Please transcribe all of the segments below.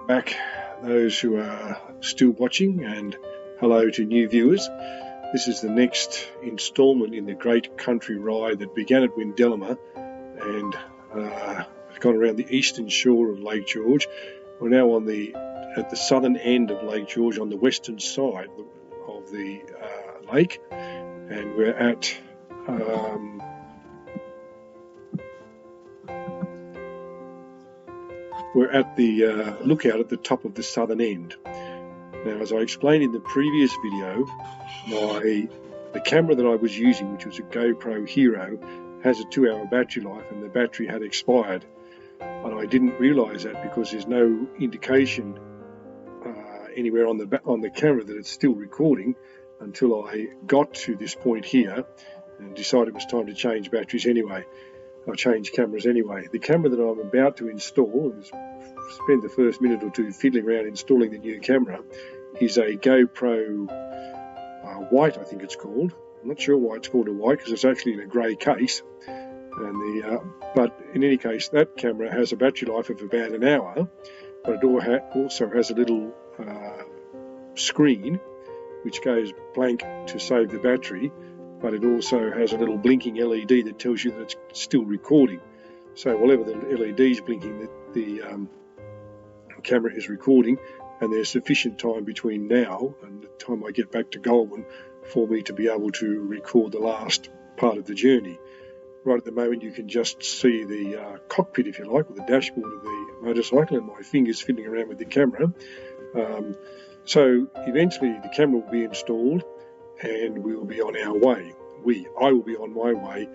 Back, those who are still watching, and hello to new viewers. This is the next instalment in the great country ride that began at Windelama and has gone around the eastern shore of Lake George. We're now at the southern end of Lake George, on the western side of the lake, and we're at the lookout at the top of the southern end. Now, as I explained in the previous video, the camera that I was using, which was a GoPro Hero, has a 2-hour battery life, and the battery had expired. And I didn't realise that because there's no indication anywhere on the camera that it's still recording until I got to this point here and decided it was time to change batteries anyway. I changed cameras anyway. The camera that I'm about to install, and spend the first minute or two fiddling around installing the new camera, is a GoPro White, I think it's called. I'm not sure why it's called a white, because it's actually in a grey case. But in any case, that camera has a battery life of about an hour, but it also has a little screen which goes blank to save the battery, but it also has a little blinking LED that tells you that it's still recording. So whatever the LED is blinking, the camera is recording, and there's sufficient time between now and the time I get back to Goulburn for me to be able to record the last part of the journey. Right at the moment you can just see the cockpit, if you like, or the dashboard of the motorcycle, and my fingers fiddling around with the camera. So eventually the camera will be installed and we'll be on our way. I will be on my way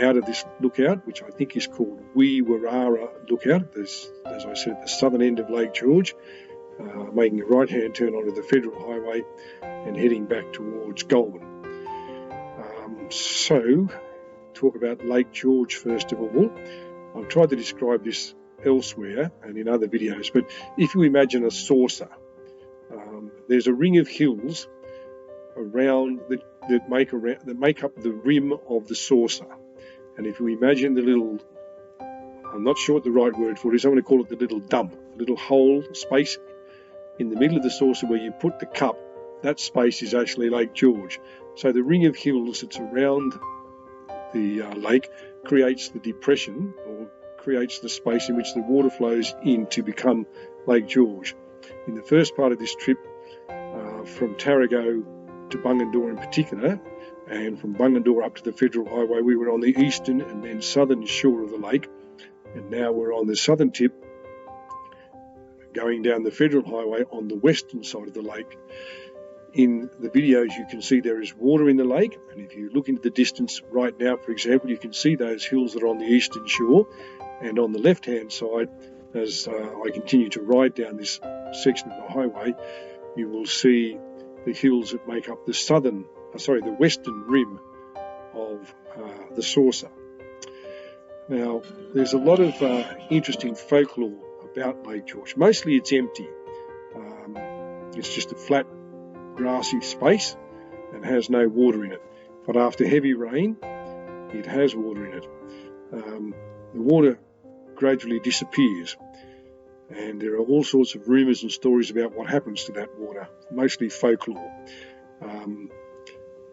out of this lookout, which I think is called Wee Warara Lookout, as I said, at the southern end of Lake George, making a right-hand turn onto the Federal Highway and heading back towards Goulburn. So, talk about Lake George first of all. I've tried to describe this elsewhere and in other videos, but if you imagine a saucer, there's a ring of hills around that make up the rim of the saucer. And if you imagine the little, I'm not sure what the right word for it is, I'm going to call it the little dump, the little hole space in the middle of the saucer where you put the cup, that space is actually Lake George. So the ring of hills that's around the lake creates the depression, or creates the space in which the water flows in to become Lake George. In the first part of this trip, from Tarago to Bungendore in particular, and from Bungendore up to the Federal Highway, we were on the eastern and then southern shore of the lake, and now we're on the southern tip, going down the Federal Highway on the western side of the lake. In the videos you can see there is water in the lake, and if you look into the distance right now, for example, you can see those hills that are on the eastern shore, and on the left hand side, as I continue to ride down this section of the highway, you will see the hills that make up the western rim of the saucer. Now, there's a lot of interesting folklore about Lake George. Mostly it's empty. It's just a flat, grassy space and has no water in it. But after heavy rain, it has water in it. The water gradually disappears, and there are all sorts of rumours and stories about what happens to that water, mostly folklore.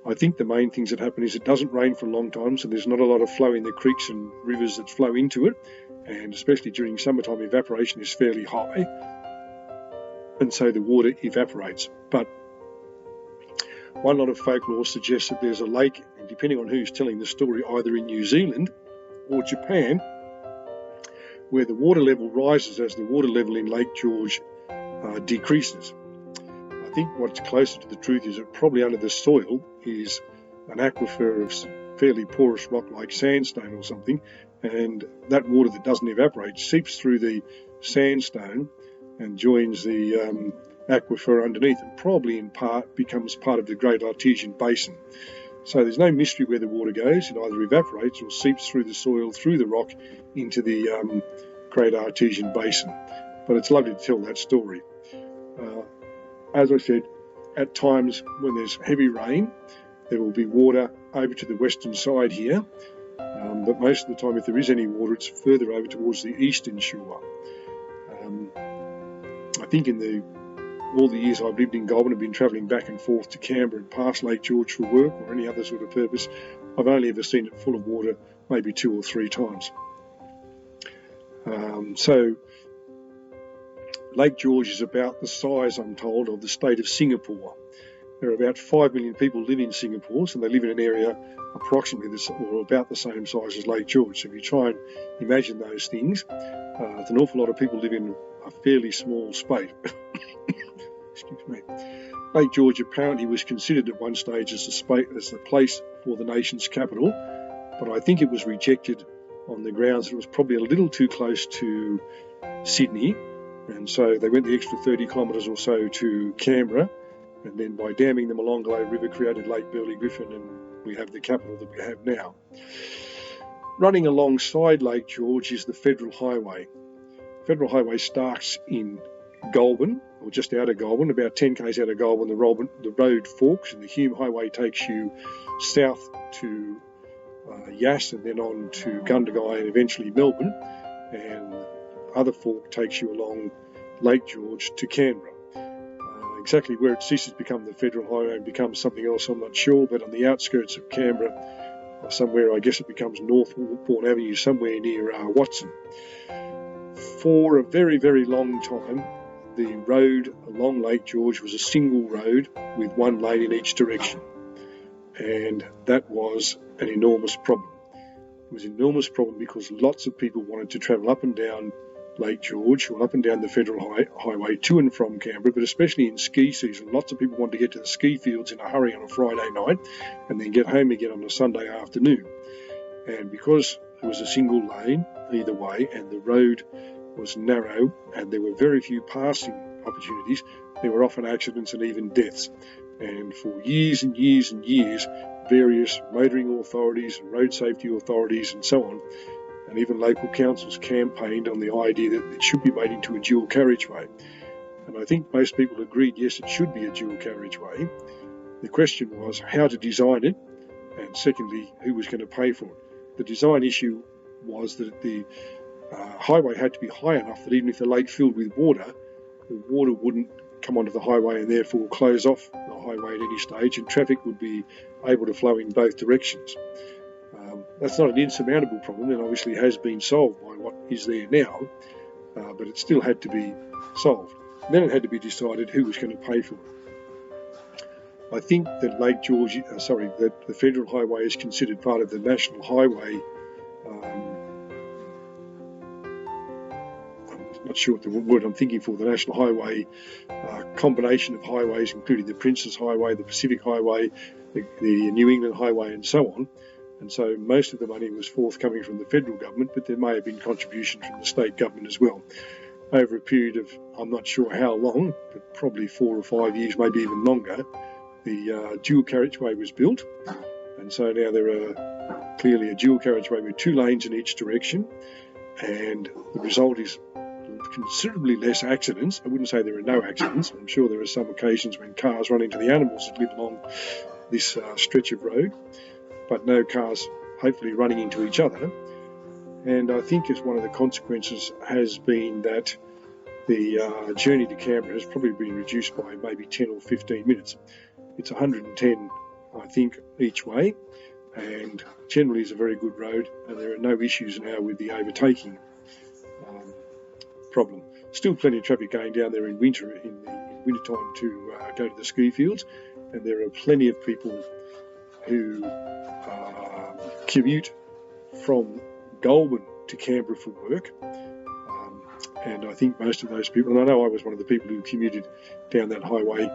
I think the main things that happen is it doesn't rain for a long time, so there's not a lot of flow in the creeks and rivers that flow into it, and especially during summertime, evaporation is fairly high, and so the water evaporates. But one lot of folklore suggests that there's a lake, and depending on who's telling the story, either in New Zealand or Japan, where the water level rises as the water level in Lake George decreases. I think what's closer to the truth is that probably under the soil is an aquifer of fairly porous rock like sandstone or something, and that water that doesn't evaporate seeps through the sandstone and joins the aquifer underneath, and probably in part becomes part of the Great Artesian Basin. So there's no mystery where the water goes. It either evaporates or seeps through the soil, through the rock, into the Great Artesian Basin. But it's lovely to tell that story. As I said, at times when there's heavy rain, there will be water over to the western side here, but most of the time, if there is any water, it's further over towards the eastern shore. I think in all the years I've lived in Goulburn, I've been travelling back and forth to Canberra and past Lake George for work or any other sort of purpose. I've only ever seen it full of water maybe 2 or 3 times. So Lake George is about the size, I'm told, of the state of Singapore. There are about 5 million people live in Singapore, so they live in an area approximately or about the same size as Lake George. So if you try and imagine those things, there's an awful lot of people live in a fairly small space. Excuse me. Lake George apparently was considered at one stage as the place for the nation's capital, but I think it was rejected on the grounds that it was probably a little too close to Sydney, and so they went the extra 30 kilometres or so to Canberra, and then by damming the Molonglo River created Lake Burley Griffin, and we have the capital that we have now. Running alongside Lake George is the Federal Highway. Federal Highway starts in Goulburn, or just out of Goulburn, about 10 k's out of Goulburn. The road forks, and the Hume Highway takes you south to Yass and then on to Gundagai and eventually Melbourne, and the other fork takes you along Lake George to Canberra. Exactly where it ceases to become the Federal Highway and becomes something else, I'm not sure, but on the outskirts of Canberra, somewhere, I guess it becomes North Bourne Avenue, somewhere near Watson. For a very, very long time, the road along Lake George was a single road with one lane in each direction, and that was an enormous problem. It was an enormous problem because lots of people wanted to travel up and down Lake George or up and down the Federal Highway to and from Canberra, but especially in ski season, lots of people wanted to get to the ski fields in a hurry on a Friday night and then get home again on a Sunday afternoon. And because it was a single lane either way and the road was narrow and there were very few passing opportunities, there were often accidents and even deaths. And for years and years and years, various motoring authorities, road safety authorities and so on, and even local councils campaigned on the idea that it should be made into a dual carriageway. And I think most people agreed, yes, it should be a dual carriageway. The question was how to design it, and secondly, who was going to pay for it. The design issue was that the highway had to be high enough that even if the lake filled with water, the water wouldn't come onto the highway and therefore close off the highway at any stage, and traffic would be able to flow in both directions. That's not an insurmountable problem, and obviously has been solved by what is there now, but it still had to be solved. And then it had to be decided who was going to pay for it. I think that that the Federal Highway is considered part of the National Highway. I'm not sure what the word I'm thinking for, the National Highway combination of highways, including the Princes Highway, the Pacific Highway, the New England Highway, and so on. And so most of the money was forthcoming from the federal government, but there may have been contributions from the state government as well. Over a period of, I'm not sure how long, but probably 4 or 5 years, maybe even longer, the dual carriageway was built. And so now there are clearly a dual carriageway with 2 lanes in each direction. And the result is considerably less accidents. I wouldn't say there are no accidents. I'm sure there are some occasions when cars run into the animals that live along this stretch of road, but no cars hopefully running into each other. And I think as one of the consequences has been that the journey to Canberra has probably been reduced by maybe 10 or 15 minutes. It's 110, I think, each way, and generally is a very good road, and there are no issues now with the overtaking problem. Still plenty of traffic going down there in winter, in wintertime to go to the ski fields, and there are plenty of people who commute from Goulburn to Canberra for work, and I think most of those people, and I know I was one of the people who commuted down that highway.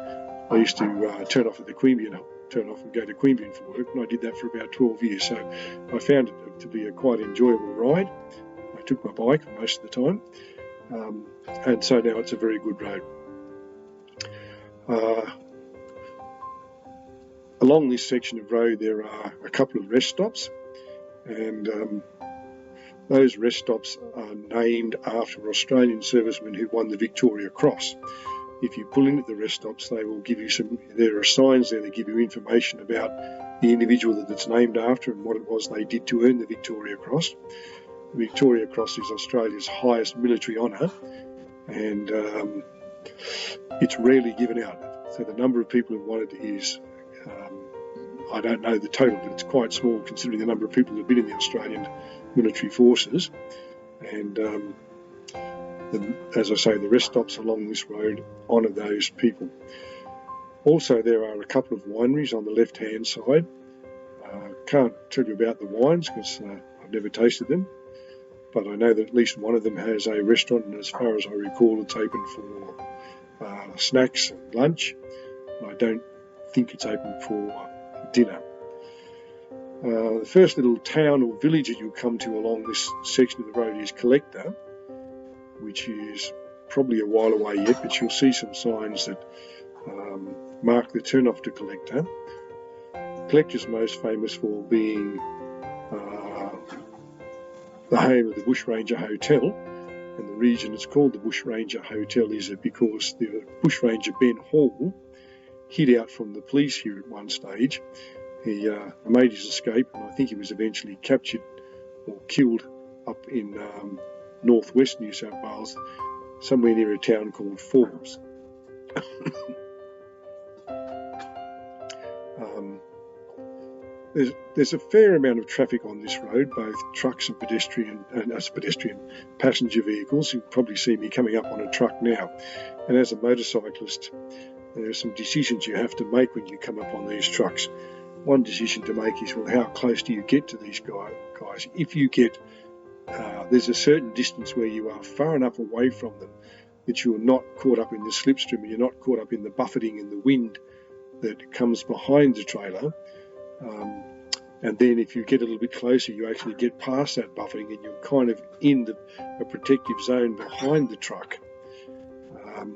I used to turn off and go to Queanbeyan for work, and I did that for about 12 years, so I found it to be a quite enjoyable ride. I took my bike most of the time, and so now it's a very good road. Along this section of road there are a couple of rest stops, and those rest stops are named after Australian servicemen who won the Victoria Cross. If you pull in at the rest stops, they will give you there are signs there that give you information about the individual that it's named after and what it was they did to earn the Victoria Cross. The Victoria Cross is Australia's highest military honour, and it's rarely given out. So the number of people who want it is, I don't know the total, but it's quite small considering the number of people who have been in the Australian military forces. And as I say, the rest stops along this road honour those people. Also, there are a couple of wineries on the left-hand side. Can't tell you about the wines because I've never tasted them, but I know that at least one of them has a restaurant, and as far as I recall, it's open for snacks and lunch. I don't think it's open for dinner. The first little town or village that you'll come to along this section of the road is Collector, which is probably a while away yet, but you'll see some signs that mark the turn off to Collector. Collector's most famous for being the home of the Bushranger Hotel, and the reason it's called the Bushranger Hotel is because the Bushranger Ben Hall hid out from the police here at one stage. He made his escape, and I think he was eventually captured or killed up in northwest New South Wales, somewhere near a town called Forbes. There's a fair amount of traffic on this road, both trucks and pedestrian passenger vehicles. You probably see me coming up on a truck now. And as a motorcyclist, there are some decisions you have to make when you come up on these trucks. One decision to make is, well, how close do you get to these guys? If you get, there's a certain distance where you are far enough away from them that you're not caught up in the slipstream and you're not caught up in the buffeting and the wind that comes behind the trailer. And then if you get a little bit closer, you actually get past that buffeting and you're kind of in a protective zone behind the truck. And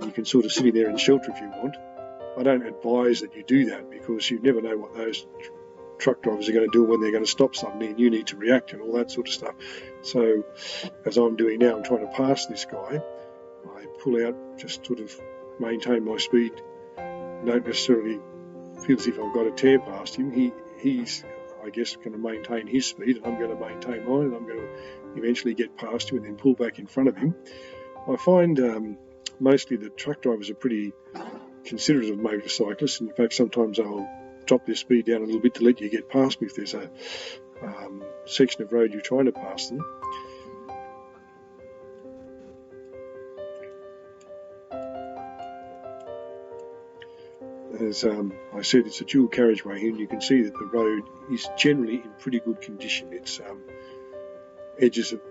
you can sort of sit in there and shelter if you want. I don't advise that you do that because you never know what those truck drivers are going to do when they're going to stop suddenly and you need to react and all that sort of stuff. So as I'm doing now, I'm trying to pass this guy. I pull out, just sort of maintain my speed. Don't necessarily feel as if I've got to tear past him. He's, I guess, going to maintain his speed and I'm going to maintain mine, and I'm going to eventually get past him and then pull back in front of him. I find mostly the truck drivers are pretty considerate of motorcyclists, and in fact sometimes I'll drop their speed down a little bit to let you get past me if there's a section of road you're trying to pass them. As I said, it's a dual carriageway here, and you can see that the road is generally in pretty good condition. It's edges of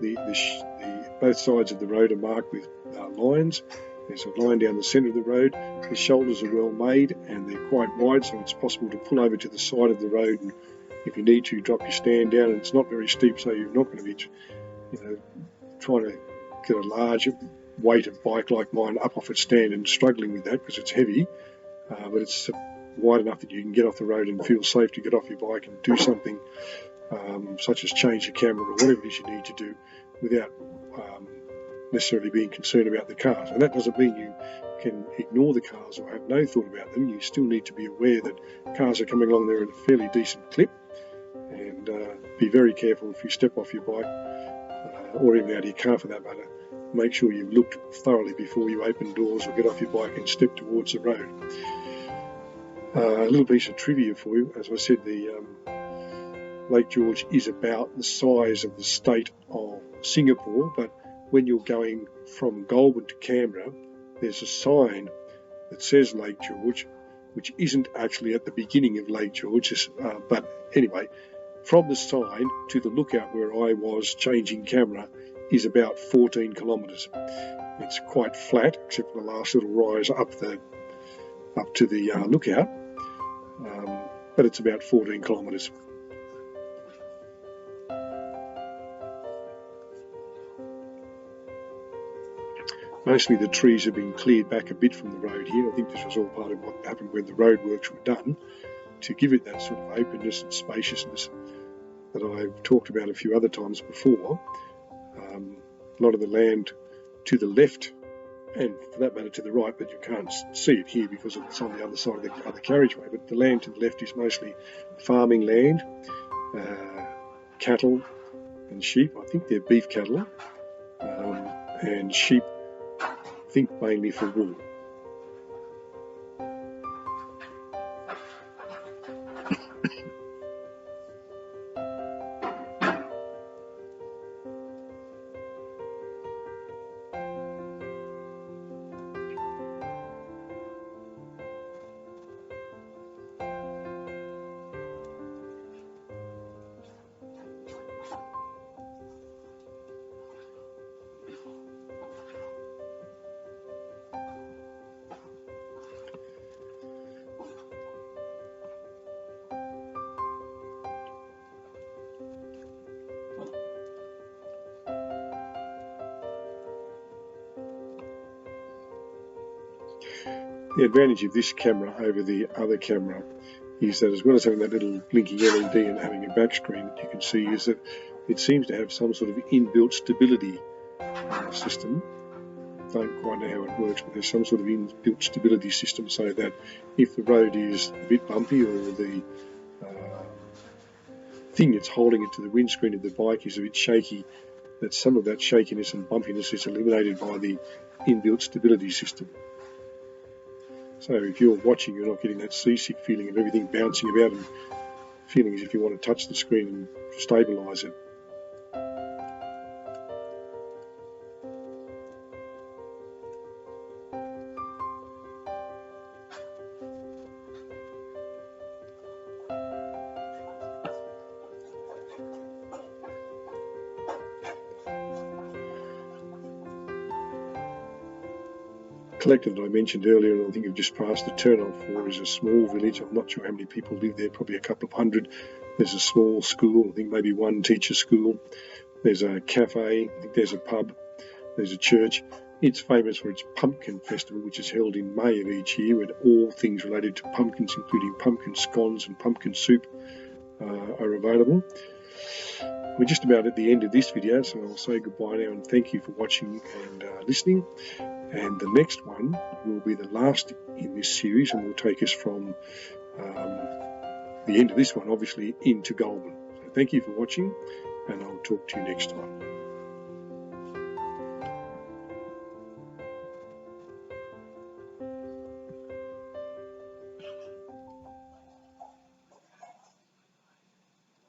both sides of the road are marked with lines. There's a line down the centre of the road. The shoulders are well made and they're quite wide, so it's possible to pull over to the side of the road, and if you need to, drop your stand down. And it's not very steep, so you're not going to be, trying to get a large weighted bike like mine up off its stand and struggling with that because it's heavy. But it's wide enough that you can get off the road and feel safe to get off your bike and do something such as change the camera or whatever it is you need to do without necessarily being concerned about the cars. And that doesn't mean you can ignore the cars or have no thought about them. You still need to be aware that cars are coming along there at a fairly decent clip, and be very careful if you step off your bike or even out of your car for that matter. Make sure you've looked thoroughly before you open doors or get off your bike and step towards the road. A little piece of trivia for you. As I said, the Lake George is about the size of the state of Singapore, but when you're going from Goulburn to Canberra, there's a sign that says Lake George, which isn't actually at the beginning of Lake George, but anyway, from the sign to the lookout where I was changing camera is about 14 kilometres. It's quite flat, except for the last little rise up to the lookout, but it's about 14 kilometres. Mostly the trees have been cleared back a bit from the road here. I think this was all part of what happened when the roadworks were done, to give it that sort of openness and spaciousness that I've talked about a few other times before. A lot of the land to the left and for that matter to the right, but you can't see it here because it's on the other side of the other carriageway. But the land to the left is mostly farming land, cattle and sheep. I think they're beef cattle, and sheep, I think mainly for wool. The advantage of this camera over the other camera is that, as well as having that little blinking LED and having a back screen that you can see, is that it seems to have some sort of inbuilt stability system. Don't quite know how it works, but there's some sort of inbuilt stability system so that if the road is a bit bumpy or the thing that's holding it to the windscreen of the bike is a bit shaky, that some of that shakiness and bumpiness is eliminated by the inbuilt stability system. So if you're watching, you're not getting that seasick feeling of everything bouncing about and feeling as if you want to touch the screen and stabilise it. Collector that I mentioned earlier, and I think I've just passed the turn-off for, is a small village. I'm not sure how many people live there, probably a couple of hundred. There's a small school, I think maybe one teacher school. There's a cafe, I think there's a pub, there's a church. It's famous for its pumpkin festival, which is held in May of each year, where all things related to pumpkins, including pumpkin scones and pumpkin soup, are available. We're just about at the end of this video, so I'll say goodbye now and thank you for watching and listening. And the next one will be the last in this series and will take us from the end of this one, obviously, into Goulburn. So thank you for watching, and I'll talk to you next time.